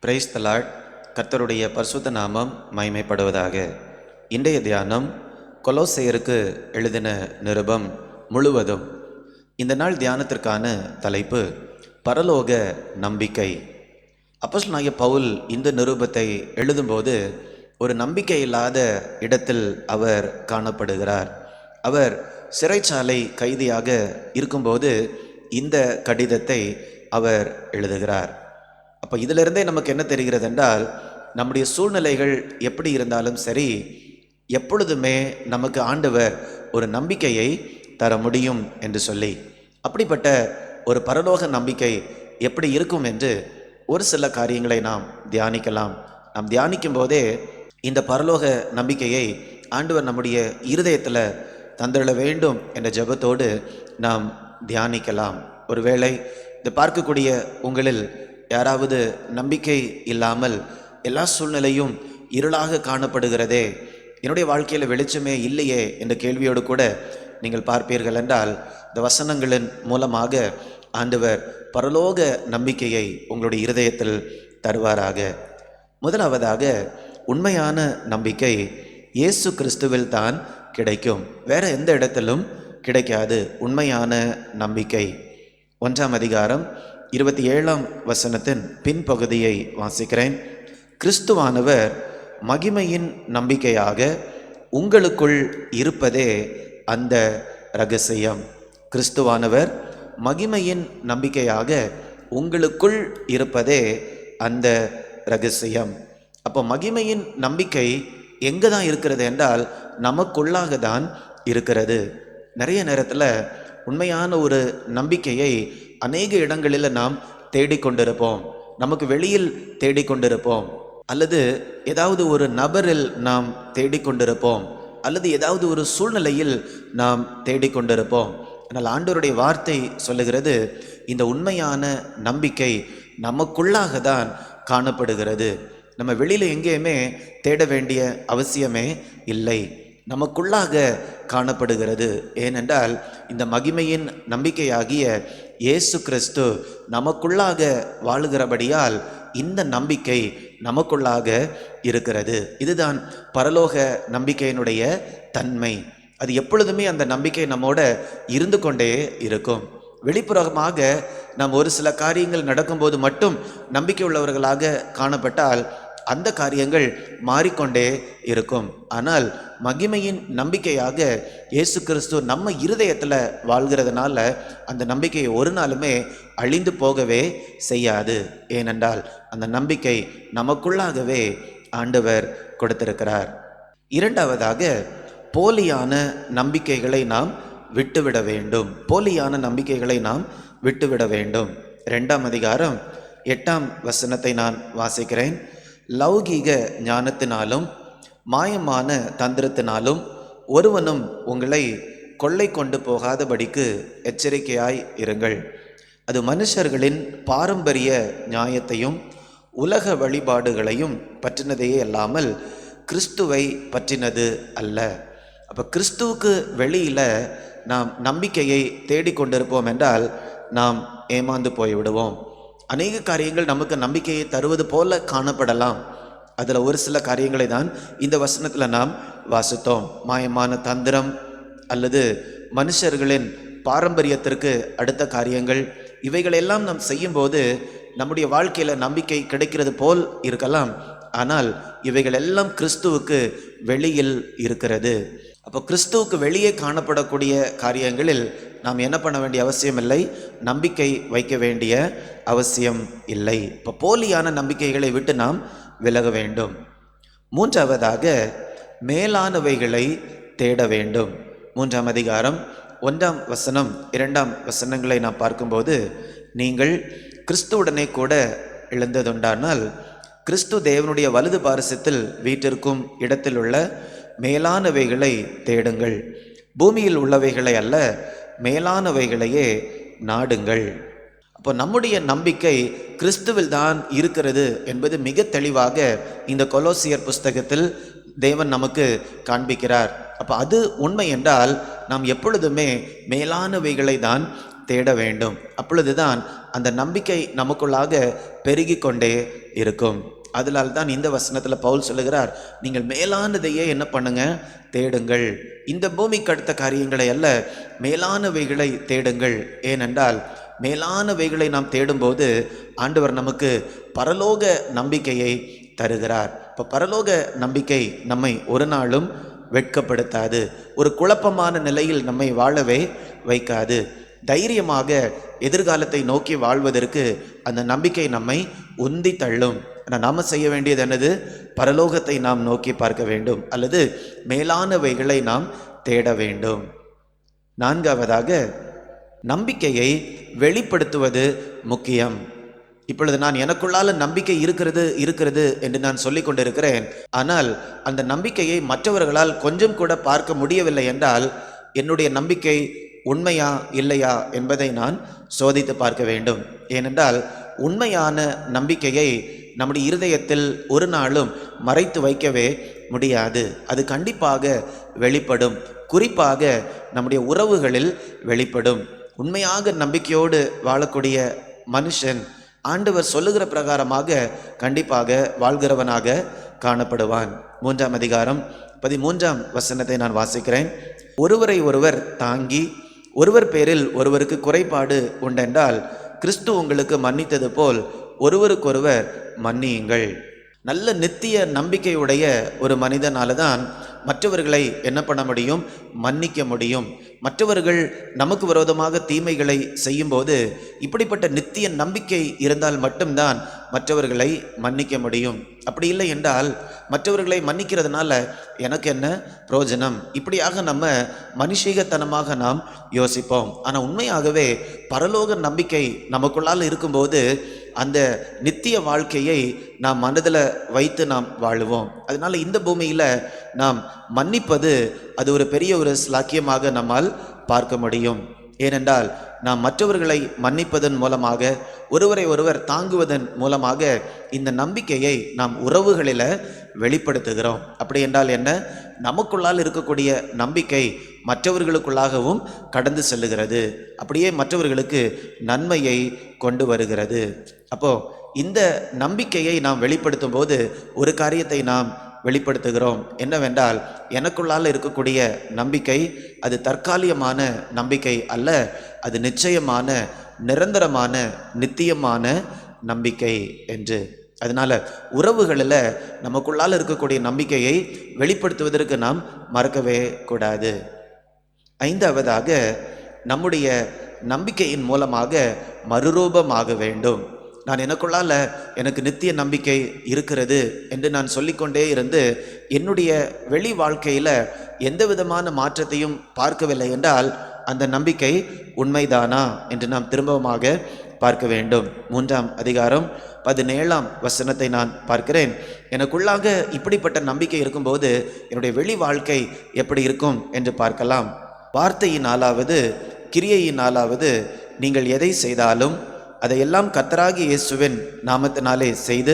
Praise the Lord. கர்த்தருடைய பரிசுத்த நாமம் மகிமைப்படுவதாக. இன்றைய தியானம் கொலோசையருக்கு எழுதின நிருபம் முழுவதும். இந்த நாள் தியானத்திற்கான தலைப்பு பரலோக நம்பிக்கை. அப்போஸ்தலனாகிய பவுல் இந்த நிருபத்தை எழுதும்போது ஒரு நம்பிக்கை இல்லாத இடத்தில் அவர் காணப்படுகிறார். அவர் சிறைச்சாலை கைதியாக இருக்கும்போது இந்த கடிதத்தை அவர் எழுதுகிறார். அப்போ இதிலிருந்தே நமக்கு என்ன தெரிகிறது என்றால், நம்முடைய சூழ்நிலைகள் எப்படி இருந்தாலும் சரி, எப்பொழுதுமே நமக்கு ஆண்டவர் ஒரு நம்பிக்கையை தர முடியும் என்று சொல்லி, அப்படிப்பட்ட ஒரு பரலோக நம்பிக்கை எப்படி இருக்கும் என்று ஒரு சில காரியங்களை நாம் தியானிக்கலாம். நாம் தியானிக்கும் போதே இந்த பரலோக நம்பிக்கையை ஆண்டவர் நம்முடைய இருதயத்தில் தந்திட வேண்டும் என்ற ஜெபத்தோடு நாம் தியானிக்கலாம். ஒருவேளை இதை பார்க்கக்கூடிய உங்களில் யாராவது நம்பிக்கை இல்லாமல் எல்லா சூழ்நிலையும் இருளாக காணப்படுகிறதே, என்னுடைய வாழ்க்கையில் வெளிச்சமே இல்லையே என்ற கேள்வியோடு கூட நீங்கள் பார்ப்பீர்கள் என்றால், இந்த வசனங்களின் மூலமாக ஆண்டவர் பரலோக நம்பிக்கையை உங்களுடைய இருதயத்தில் தருவாராக. முதலாவதாக, உண்மையான நம்பிக்கை இயேசு கிறிஸ்துவில் தான் கிடைக்கும், வேற எந்த இடத்திலும் கிடைக்காது. உண்மையான நம்பிக்கை 1ஆம் அதிகாரம் 27ஆம் வசனத்தின் பின்பகுதியை வாசிக்கிறேன். கிறிஸ்துவானவர் மகிமையின் நம்பிக்கையாக உங்களுக்குள் இருப்பதே அந்த இரகசியம். கிறிஸ்துவானவர் மகிமையின் நம்பிக்கையாக உங்களுக்குள் இருப்பதே அந்த இரகசியம். அப்போ மகிமையின் நம்பிக்கை எங்கே தான் இருக்கிறது என்றால், நமக்குள்ளாக தான் இருக்கிறது. நிறைய நேரத்தில் உண்மையான ஒரு நம்பிக்கையை அநேக இடங்களில் நாம் தேடிக்கொண்டிருப்போம். நமக்கு வெளியில் தேடிக்கொண்டிருப்போம், அல்லது ஏதாவது ஒரு நபரில் நாம் தேடிக்கொண்டிருப்போம், அல்லது ஏதாவது ஒரு சூழ்நிலையில் நாம் தேடிக்கொண்டிருப்போம். ஆனால் ஆண்டவருடைய வார்த்தை சொல்லுகிறது, இந்த உண்மையான நம்பிக்கை நமக்குள்ளாக தான் காணப்படுகிறது. நம்ம வெளியில் எங்கேயுமே தேட வேண்டிய அவசியமே இல்லை, நமக்குள்ளாக காணப்படுகிறது. ஏனென்றால் இந்த மகிமையின் நம்பிக்கையாகிய இயேசு கிறிஸ்து நமக்குள்ளாக வாழுகிறபடியால் இந்த நம்பிக்கை நமக்குள்ளாக இருக்கிறது. இதுதான் பரலோக நம்பிக்கையினுடைய தன்மை. அது எப்பொழுதுமே அந்த நம்பிக்கை நம்மோட இருந்து கொண்டே இருக்கும். வெளிப்புறமாக நாம் ஒரு சில காரியங்கள் நடக்கும்போது மட்டும் நம்பிக்கை உள்ளவர்களாக காணப்பட்டால் அந்த காரியங்கள் மாறிக்கொண்டே இருக்கும். ஆனால் மகிமையின் நம்பிக்கையாக இயேசு கிறிஸ்து நம்ம இருதயத்தில் வாழ்கிறதுனால அந்த நம்பிக்கையை ஒரு நாளுமே அழிந்து போகவே செய்யாது. ஏனென்றால் அந்த நம்பிக்கை நமக்குள்ளாகவே ஆண்டவர் கொடுத்திருக்கிறார். இரண்டாவதாக, போலியான நம்பிக்கைகளை நாம் விட்டுவிட வேண்டும். போலியான நம்பிக்கைகளை நாம் விட்டுவிட வேண்டும். 2ஆம் அதிகாரம் 8ஆம் வசனத்தை நான் வாசிக்கிறேன். லௌகீக ஞானத்தினாலும் மாயமான தந்திரத்தினாலும் ஒருவனும் உங்களை கொள்ளை கொண்டு போகாதபடிக்கு எச்சரிக்கையாய் இருங்கள். அது மனுஷர்களின் பாரம்பரிய நியாயத்தையும் உலக வழிபாடுகளையும் பற்றினதையே அல்லாமல் கிறிஸ்துவை பற்றினது அல்ல. அப்போ கிறிஸ்துவுக்கு வெளியில் நாம் நம்பிக்கையை தேடிக்கொண்டிருப்போம் என்றால் நாம் ஏமாந்து போய்விடுவோம். அநேக காரியங்கள் நமக்கு நம்பிக்கையை தருவது போல காணப்படலாம். அதில் ஒரு சில காரியங்களை தான் இந்த வசனத்தில் நாம் வாசித்தோம். மாயமான தந்திரம் அல்லது மனுஷர்களின் பாரம்பரியத்திற்கு அடுத்த காரியங்கள், இவைகளெல்லாம் நாம் செய்யும்போது நம்முடைய வாழ்க்கையில் நம்பிக்கை கிடைக்கிறது போல் இருக்கலாம். ஆனால் இவைகள் எல்லாம் கிறிஸ்துவுக்கு வெளியில் இருக்கிறது. அப்போ கிறிஸ்துவுக்கு வெளியே காணப்படக்கூடிய காரியங்களில் நாம் என்ன பண்ண வேண்டிய அவசியம் இல்லை, நம்பிக்கை வைக்க வேண்டிய அவசியம் இல்லை. இப்போ போலியான நம்பிக்கைகளை விட்டு நாம் விலக வேண்டும். மூன்றாவதாக, மேலானவைகளை தேட வேண்டும். 3ஆம் அதிகாரம் 1ஆம் வசனம் 2ஆம் வசனங்களை நாம் பார்க்கும்போது, நீங்கள் கிறிஸ்துவுடனே கூட எழுந்ததுண்டானால் கிறிஸ்து தேவனுடைய வலது பாரசத்தில் வீட்டிற்கும் இடத்தில் உள்ள மேலானவைகளை தேடுங்கள், பூமியில் உள்ளவைகளை அல்ல மேலானவைகளையே நாடுங்கள். அப்போ நம்முடைய நம்பிக்கை கிறிஸ்துவில் தான் இருக்கிறது என்பது மிக தெளிவாக இந்த கொலோசியர் புஸ்தகத்தில் தேவன் நமக்கு காண்பிக்கிறார். அப்போ அது உண்மை என்றால் நாம் எப்பொழுதுமே மேலானவைகளை தான் தேட வேண்டும். அப்பொழுதுதான் அந்த நம்பிக்கை நமக்குள்ளாக பெருகி கொண்டே இருக்கும். அதனால் தான் இந்த வசனத்தில் பவுல் சொல்லுகிறார், நீங்கள் மேலானதையே என்ன பண்ணுங்க, தேடுங்கள். இந்த பூமிக்கு அடுத்த காரியங்களை அல்ல, மேலானவைகளை தேடுங்கள். ஏனென்றால் மேலானவைகளை நாம் தேடும்போது ஆண்டவர் நமக்கு பரலோக நம்பிக்கையை தருகிறார். இப்போ பரலோக நம்பிக்கை நம்மை ஒரு நாளும் வெட்கப்படுத்தாது, ஒரு குழப்பமான நிலையில் நம்மை வாழவே வைக்காது. தைரியமாக எதிர்காலத்தை நோக்கி வாழ்வதற்கு அந்த நம்பிக்கை நம்மை உந்தி தள்ளும். நாம் செய்ய வேண்டியது என்னது? பரலோகத்தை நாம் நோக்கி பார்க்க வேண்டும், அல்லது மேலானவைகளை நாம் தேட வேண்டும். நான்காவதாக, நம்பிக்கையை வெளிப்படுத்துவது முக்கியம். இப்பொழுது நான் எனக்குள்ளால நம்பிக்கை இருக்கிறது என்று நான் சொல்லிக் கொண்டிருக்கிறேன். ஆனால் அந்த நம்பிக்கையை மற்றவர்களால் கொஞ்சம் கூட பார்க்க முடியவில்லை என்றால் என்னுடைய நம்பிக்கை உண்மையா இல்லையா என்பதை நான் சோதித்து பார்க்க வேண்டும். ஏனென்றால் உண்மையான நம்பிக்கையை நம்முடைய இருதயத்தில் ஒரு நாளும் மறைத்து வைக்கவே முடியாது. அது கண்டிப்பாக வெளிப்படும். குறிப்பாக நம்முடைய உறவுகளில் வெளிப்படும். உண்மையாக நம்பிக்கையோடு வாழக்கூடிய மனுஷன் ஆண்டவர் சொல்லுகிற பிரகாரமாக கண்டிப்பாக வாழ்கிறவனாக காணப்படுவான். 3ஆம் அதிகாரம் 13ஆம் வசனத்தை நான் வாசிக்கிறேன். ஒருவரை ஒருவர் தாங்கி ஒருவர் பேரில் ஒருவருக்கு குறைபாடு உண்டென்றால் கிறிஸ்து உங்களுக்கு மன்னித்தது போல் ஒருவருக்கொருவர் மன்னியுங்கள். நல்ல நித்திய நம்பிக்கையுடைய ஒரு மனிதனால தான் மற்றவர்களை என்ன பண்ண முடியும்? மன்னிக்க முடியும். மற்றவர்கள் நமக்கு விரோதமாக தீமைகளை செய்யும்போது இப்படிப்பட்ட நித்திய நம்பிக்கை இருந்தால் மட்டும்தான் மற்றவர்களை மன்னிக்க முடியும். அப்படி இல்லை என்றால் மற்றவர்களை மன்னிக்கிறதுனால எனக்கு என்ன பிரயோஜனம்? இப்படியாக நம்ம மனுஷீகத்தனமாக நாம் யோசிப்போம். ஆனால் உண்மையாகவே பரலோக நம்பிக்கை நமக்குள்ளால் இருக்கும்போது அந்த நித்திய வாழ்க்கையை நாம் மனதில் வைத்து நாம் வாழுவோம். அதனால இந்த பூமியில் நாம் மன்னிப்பது அது ஒரு பெரிய ஒரு ஸ்லாக்கியமாக நம்மால் பார்க்க முடியும். ஏனென்றால் நாம் மற்றவர்களை மன்னிப்பதன் மூலமாக, ஒருவரை ஒருவர் தாங்குவதன் மூலமாக இந்த நம்பிக்கையை நாம் உறவுகளில் வெளிப்படுத்துகிறோம். அப்படி என்றால் என்ன? நமக்குள்ளால் இருக்கக்கூடிய நம்பிக்கை மற்றவர்களுக்குள்ளாகவும் கடந்து செல்லுகிறது. அப்படியே மற்றவர்களுக்கு நன்மையை கொண்டு வருகிறது. அப்போ இந்த நம்பிக்கையை நாம் வெளிப்படுத்தும் போது ஒரு காரியத்தை நாம் வெளிப்படுத்துகிறோம். என்னவென்றால் எனக்குள்ளால் இருக்கக்கூடிய நம்பிக்கை அது தற்காலிகமான நம்பிக்கை அல்ல, அது நிச்சயமான, நிரந்தரமான, நித்தியமான நம்பிக்கை என்று. அதனால உறவுகளில் நமக்குள்ளால் இருக்கக்கூடிய நம்பிக்கையை வெளிப்படுத்துவதற்கு நாம் மறக்கவே கூடாது. 5ஆவதாக, நம்முடைய நம்பிக்கையின் மூலமாக மறுரூபமாக வேண்டும். நான் எனக்குள்ளால எனக்கு நித்திய நம்பிக்கை இருக்கிறது என்று நான் சொல்லிக்கொண்டே இருந்து என்னுடைய வெளி வாழ்க்கையில் எந்த விதமான மாற்றத்தையும் பார்க்கவில்லை என்றால் அந்த நம்பிக்கை உண்மைதானா என்று நாம் திரும்பமாக பார்க்க வேண்டும். 3ஆம் அதிகாரம் 17ஆம் வசனத்தை நான் பார்க்கிறேன். எனக்குள்ளாக இப்படிப்பட்ட நம்பிக்கை இருக்கும்போது என்னுடைய வெளி வாழ்க்கை எப்படி இருக்கும் என்று பார்க்கலாம். வார்த்தையினாலாவது கிரியையினாலாவது நீங்கள் எதை செய்தாலும் அதையெல்லாம் கர்த்தராகிய இயேசுவின் நாமத்தினாலே செய்து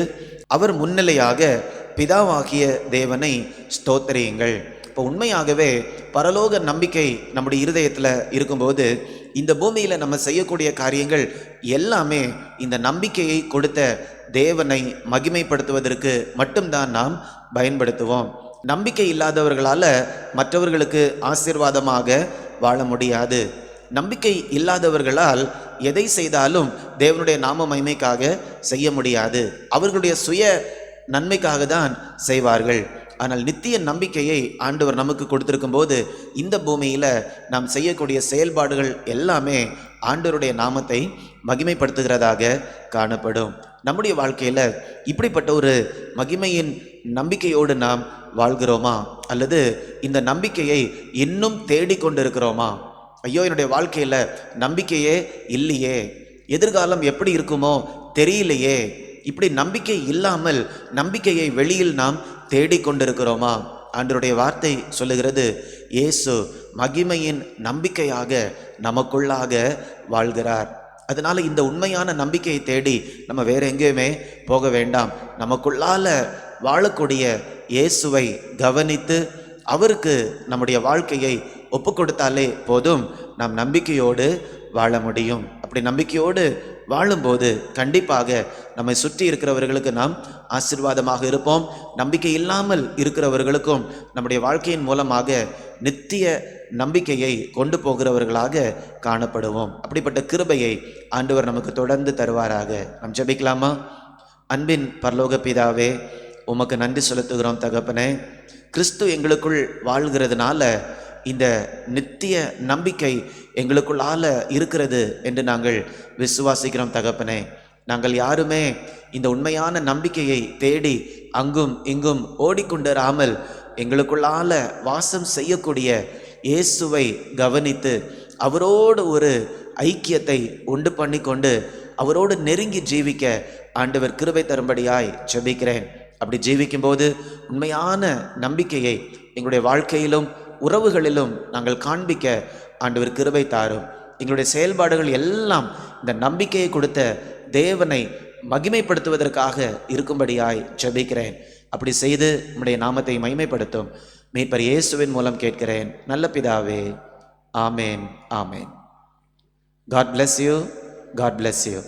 அவர் முன்னிலையாக பிதாவாகிய தேவனை ஸ்தோத்திரியுங்கள். இப்போ உண்மையாகவே பரலோக நம்பிக்கை நம்முடைய இருதயத்தில் இருக்கும்போது இந்த பூமியில் நம்ம செய்யக்கூடிய காரியங்கள் எல்லாமே இந்த நம்பிக்கையை கொடுத்த தேவனை மகிமைப்படுத்துவதற்கு மட்டும்தான் நாம் பயன்படுத்துவோம். நம்பிக்கை இல்லாதவர்களால் மற்றவர்களுக்கு ஆசீர்வாதமாக வாழ முடியாது. நம்பிக்கை இல்லாதவர்களால் எதை செய்தாலும் தேவனுடைய நாம மகிமைக்காக செய்ய முடியாது. அவர்களுடைய சுய நன்மைக்காக தான் செய்வார்கள். ஆனால் நித்திய நம்பிக்கையை ஆண்டவர் நமக்கு கொடுத்திருக்கும் போது இந்த பூமியில் நாம் செய்யக்கூடிய செயல்பாடுகள் எல்லாமே ஆண்டவருடைய நாமத்தை மகிமைப்படுத்துகிறதாக காணப்படும். நம்முடைய வாழ்க்கையில் இப்படிப்பட்ட ஒரு மகிமையின் நம்பிக்கையோடு நாம் வாழ்கிறோமா? அல்லது இந்த நம்பிக்கையை இன்னும் தேடிக்கொண்டிருக்கிறோமா? ஐயோ, என்னுடைய வாழ்க்கையில் நம்பிக்கையே இல்லையே, எதிர்காலம் எப்படி இருக்குமோ தெரியலையே, இப்படி நம்பிக்கை இல்லாமல் நம்பிக்கையை வெளியில் நாம் தேடிக்கொண்டிருக்கிறோமா? ஆண்டவருடைய வார்த்தை சொல்லுகிறது, இயேசு மகிமையின் நம்பிக்கையாக நமக்குள்ளாக வாழ்கிறார். அதனால இந்த உண்மையான நம்பிக்கையை தேடி நம்ம வேற எங்கேயுமே போக வேண்டாம். நமக்குள்ளால வாழக்கூடிய இயேசுவை கவனித்து அவருக்கு நம்முடைய வாழ்க்கையை ஒப்பு கொடுத்தாலே போதும். நாம் நம்பிக்கையோடு வாழ முடியும். அப்படி நம்பிக்கையோடு வாழும்போது கண்டிப்பாக நம்மை சுற்றி இருக்கிறவர்களுக்கு நாம் ஆசீர்வாதமாக இருப்போம். நம்பிக்கை இல்லாமல் இருக்கிறவர்களுக்கும் நம்முடைய வாழ்க்கையின் மூலமாக நித்திய நம்பிக்கையை கொண்டு போகிறவர்களாக காணப்படுவோம். அப்படிப்பட்ட கிருபையை ஆண்டவர் நமக்கு தொடர்ந்து தருவாராக. நாம் ஜெபிக்கலாமா? அன்பின் பரலோக பிதாவே, உமக்கு நன்றி செலுத்துகிறோம் தகப்பனே. கிறிஸ்து எங்களுக்குள் வாழ்கிறதுனால இந்த நித்திய நம்பிக்கை எங்களுக்குள்ளால இருக்கிறது என்று நாங்கள் விசுவாசிக்கிறோம் தகப்பனே. நாங்கள் யாருமே இந்த உண்மையான நம்பிக்கையை தேடி அங்கும் இங்கும் ஓடிக்கொண்டிராமல் எங்களுக்குள்ளால வாசம் செய்யக்கூடிய இயேசுவை கவனித்து அவரோடு ஒரு ஐக்கியத்தை உண்டு பண்ணி கொண்டு அவரோடு நெருங்கி ஜீவிக்க ஆண்டவர் கிருபை தரும்படியாய் ஜெபிக்கிறேன். அப்படி ஜீவிக்கும்போது உண்மையான நம்பிக்கையை எங்களுடைய வாழ்க்கையிலும் உறவுகளிலும் நாங்கள் காண்பிக்க ஆண்டவர் கிருபை தாரும். எங்களுடைய செயல்பாடுகள் எல்லாம் இந்த நம்பிக்கையை கொடுத்த தேவனை மகிமைப்படுத்துவதற்காக இருக்கும்படியாய் ஜெபிக்கிறேன். அப்படி செய்து உம்முடைய நாமத்தை மகிமைப்படுத்தும் மீட்பர் இயேசுவின் மூலம் கேட்கிறேன் நல்ல பிதாவே. ஆமேன், ஆமேன். God bless you. God bless you.